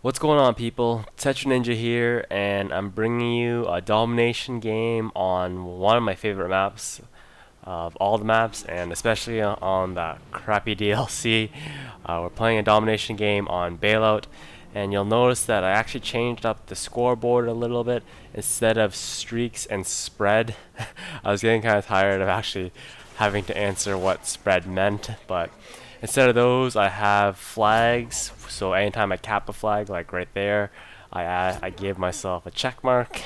What's going on, people? Tetra Ninja here, and I'm bringing you a domination game on one of my favorite maps of all the maps, and especially on that crappy DLC. We're playing a domination game on Bailout, and you'll notice that I actually changed up the scoreboard a little bit. Instead of streaks and spread, I was getting kind of tired of actually having to answer what spread meant, but instead of those, I have flags. So anytime I cap a flag, like right there, I give myself a check mark.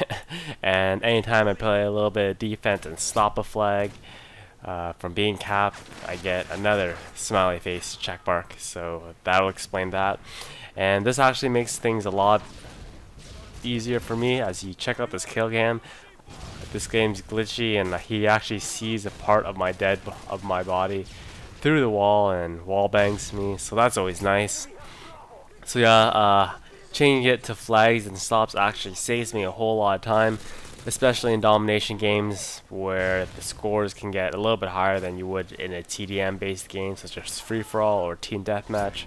And anytime I play a little bit of defense and stop a flag from being capped, I get another smiley face check mark. So that'll explain that. And this actually makes things a lot easier for me. As you check out this kill cam, this game's glitchy, and he actually sees a part of my body through the wall and wall bangs me, so that's always nice. So yeah, changing it to flags and stops actually saves me a whole lot of time, especially in domination games where the scores can get a little bit higher than you would in a TDM based game such as free for all or team deathmatch.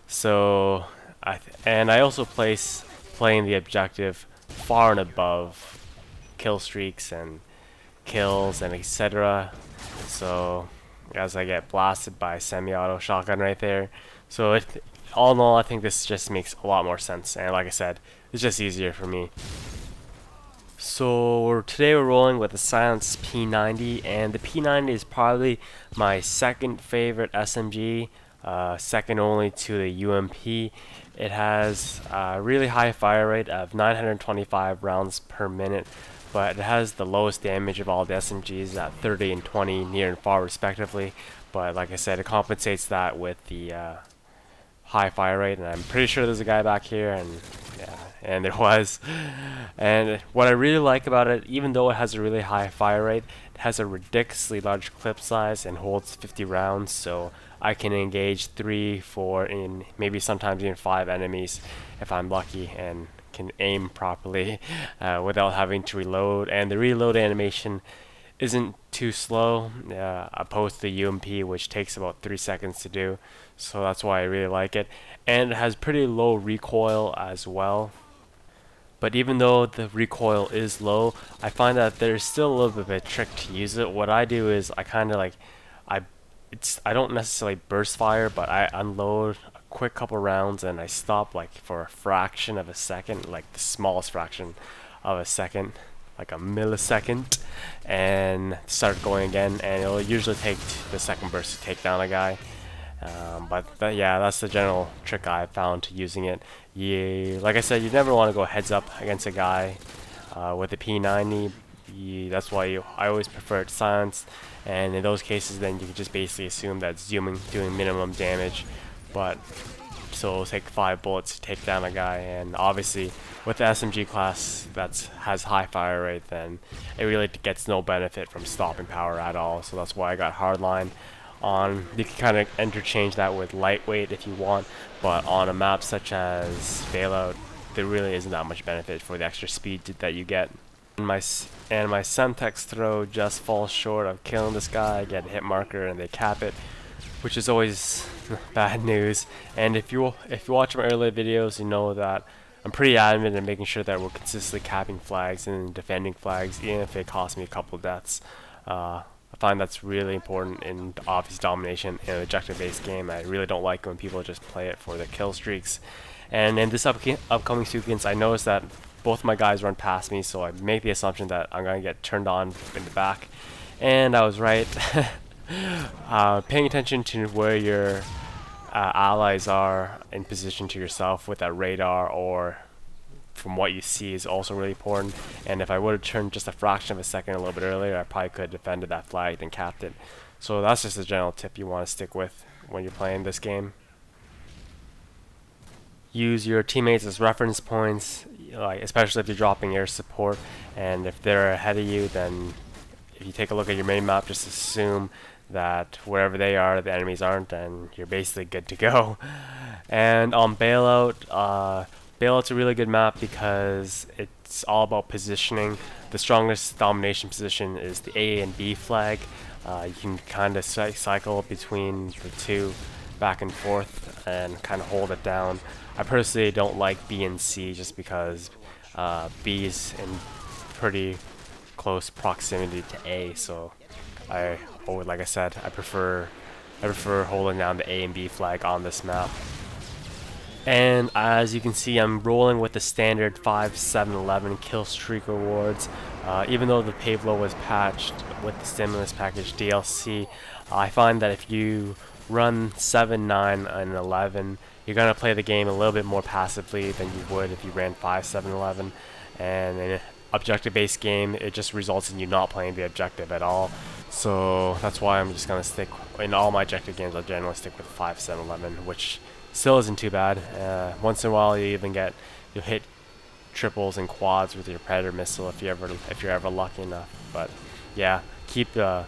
So I also place playing the objective far and above kill streaks and kills and etc. So as I get blasted by a semi-auto shotgun right there. So all in all, I think this just makes a lot more sense, and like I said, it's just easier for me. So today we're rolling with the Silence P90, and the P90 is probably my second favorite SMG, second only to the UMP. It has a really high fire rate of 925 rounds per minute, but it has the lowest damage of all the SMGs at 30 and 20 near and far respectively. But like I said, it compensates that with the high fire rate, and I'm pretty sure there's a guy back here, and yeah, and there was. And what I really like about it, even though it has a really high fire rate, it has a ridiculously large clip size and holds 50 rounds, so I can engage 3, 4, and maybe sometimes even 5 enemies if I'm lucky, and can aim properly without having to reload. And the reload animation isn't too slow opposed to the UMP, which takes about 3 seconds to do, so that's why I really like it. And it has pretty low recoil as well, but even though the recoil is low, I find that there's still a little bit of a trick to use it. What I do is I kind of like I don't necessarily burst fire, but I unload a quick couple rounds and I stop like for a fraction of a second, like the smallest fraction of a second, like a millisecond, and start going again, and it'll usually take the second burst to take down a guy. Yeah, that's the general trick I found to using it. Like I said, you never want to go heads up against a guy with a P90. That's why I always prefer it silenced, and in those cases then you can just basically assume that it's zooming, doing minimum damage, but so it'll take 5 bullets to take down a guy. And obviously with the SMG class that has high fire rate, then it really gets no benefit from stopping power at all, so that's why I got hardline on. You can kind of interchange that with lightweight if you want, but on a map such as Bailout, there really isn't that much benefit for the extra speed that you get. And my Semtex throw just falls short of killing this guy. I get a hit marker and they cap it, which is always bad news. And if you watch my earlier videos, you know that I'm pretty adamant in making sure that we're consistently capping flags and defending flags, even if it costs me a couple deaths. I find that's really important in obvious domination in an objective-based game. I really don't like when people just play it for the kill streaks. And in this upcoming sequence, I noticed that both my guys run past me, so I make the assumption that I'm going to get turned on in the back. And I was right. Paying attention to where your allies are in position to yourself with that radar or from what you see is also really important. And if I would have turned just a fraction of a second a little bit earlier, I probably could have defended that flag and capped it. So that's just a general tip you want to stick with when you're playing this game. Use your teammates as reference points, like especially if you're dropping air support, and if they're ahead of you, then if you take a look at your main map, just assume that wherever they are, the enemies aren't, and you're basically good to go. And on Bailout, Bailout's a really good map because it's all about positioning. The strongest domination position is the A and B flag. You can kind of cycle between the two back and forth and kind of hold it down. I personally don't like B and C just because B is in pretty close proximity to A, so like I said, I prefer holding down the A and B flag on this map. And as you can see, I'm rolling with the standard 5, 7, 11 kill streak rewards. Even though the Pavlo was patched with the stimulus package DLC, I find that if you run 7, 9, and 11, you're going to play the game a little bit more passively than you would if you ran 5, 7, 11. And in an objective-based game, it just results in you not playing the objective at all. So that's why I'm just going to stick, in all my objective games, I'll generally stick with 5, 7, 11, which still isn't too bad. Once in a while, you'll hit triples and quads with your Predator missile if you're ever lucky enough. But yeah, keep your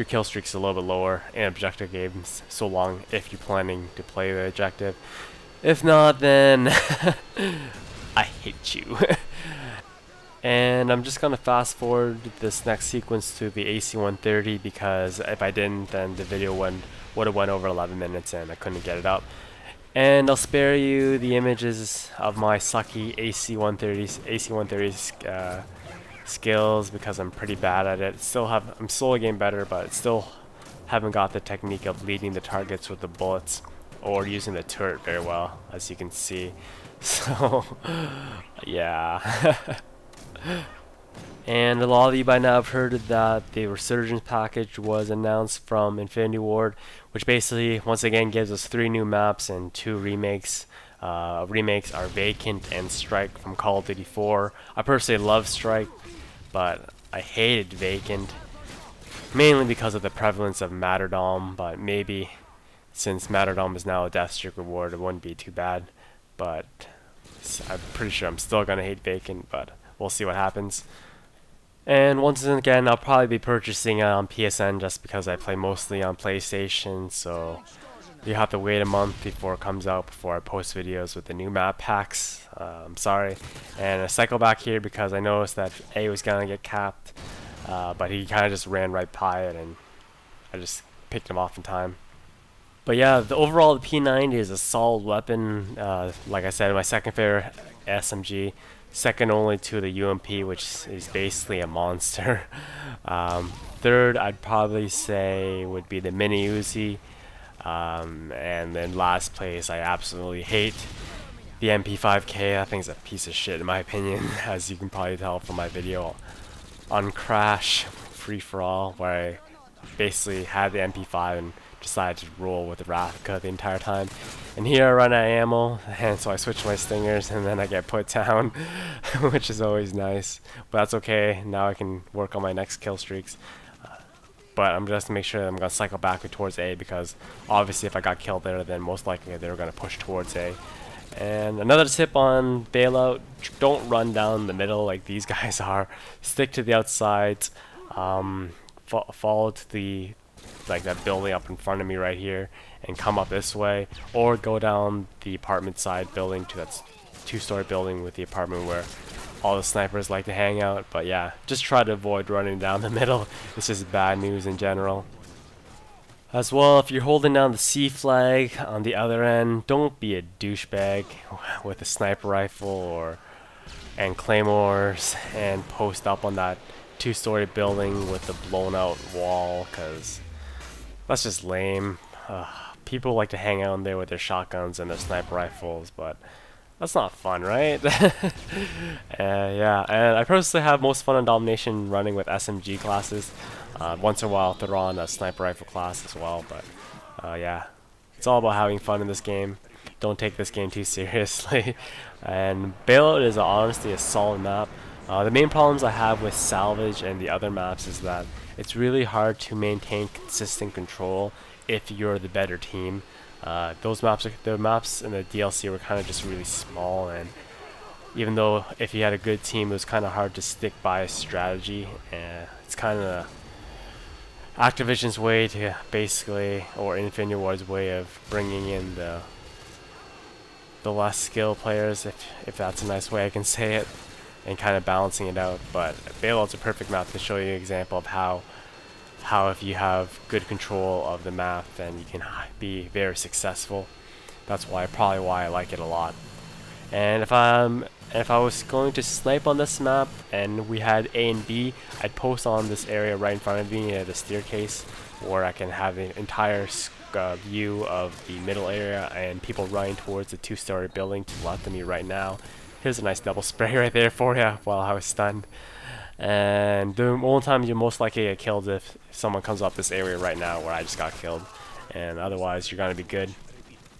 kill streaks a little bit lower in objective games, so long if you're planning to play the objective. If not, then I hate you. And I'm just gonna fast forward this next sequence to the AC-130 because if I didn't, then the video would have went over 11 minutes and I couldn't get it up. And I'll spare you the images of my sucky AC-130 skills because I'm pretty bad at it. I'm slowly getting better, but still haven't got the technique of leading the targets with the bullets or using the turret very well, as you can see. So yeah. And a lot of you by now have heard that the Resurgence package was announced from Infinity Ward, which basically once again gives us 3 new maps and 2 remakes. Remakes are Vacant and Strike from Call of Duty 4. I personally love Strike, but I hated Vacant, mainly because of the prevalence of Martyrdom, but maybe since Martyrdom is now a death streak reward, it wouldn't be too bad. But I'm pretty sure I'm still gonna hate Vacant, but we'll see what happens. And once again, I'll probably be purchasing it on PSN just because I play mostly on PlayStation, so you have to wait a month before it comes out before I post videos with the new map packs. I'm sorry. And I cycle back here because I noticed that A was gonna get capped, but he kind of just ran right by it and I just picked him off in time. But yeah, overall the P90 is a solid weapon. Like I said, my second favorite SMG. Second only to the UMP, which is basically a monster. Third, I'd probably say would be the mini-uzi. And then last place, I absolutely hate the MP5K. I think it's a piece of shit in my opinion, as you can probably tell from my video on Crash Free For All, where I basically had the MP5 and decided to roll with the Ravka the entire time. And here I run out of ammo, and so I switch my stingers and then I get put down, which is always nice. But that's okay, now I can work on my next kill streaks. But I'm just to make sure that I'm going to cycle back towards A, because obviously if I got killed there, then most likely they were going to push towards A. And another tip on bailout, don't run down the middle like these guys are. Stick to the outsides, follow to the that building up in front of me right here and come up this way, or go down the apartment side building to that 2-story building with the apartment where all the snipers like to hang out. But yeah, just try to avoid running down the middle. This is bad news in general. As well, if you're holding down the C flag on the other end, don't be a douchebag with a sniper rifle and claymores and post up on that 2-story building with the blown out wall, because that's just lame. People like to hang out in there with their shotguns and their sniper rifles, but that's not fun, right? Yeah, and I personally have most fun in Domination running with SMG classes. Once in a while I'll throw on a sniper rifle class as well, but yeah, it's all about having fun in this game. Don't take this game too seriously. And Bailout is honestly a solid map. The main problems I have with Salvage and the other maps is that it's really hard to maintain consistent control if you're the better team. The maps in the DLC were kind of just really small, and even though if you had a good team, it was kind of hard to stick by a strategy. It's kind of Activision's way to basically, or Infinity Ward's way of bringing in the less skilled players, if that's a nice way I can say it, and kind of balancing it out. But Bailout's a perfect map to show you an example of how if you have good control of the map, then you can be very successful. That's probably why I like it a lot. And if I was going to snipe on this map and we had A and B, I'd post on this area right in front of me at the staircase, where I can have an entire view of the middle area and people running towards the 2-story building to the left of me right now. Here's a nice double spray right there for you while I was stunned. And the only time you're most likely to get killed if someone comes up this area right now where I just got killed, and otherwise you're gonna be good.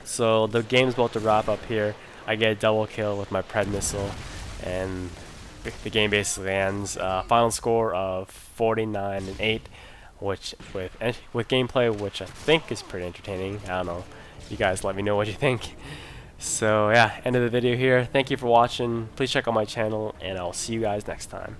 So the game's about to wrap up here. I get a double kill with my Pred missile, and the game basically ends. Final score of 49-8, which with gameplay, which I think is pretty entertaining. I don't know. You guys let me know what you think. So yeah, end of the video here. Thank you for watching. Please check out my channel, and I'll see you guys next time.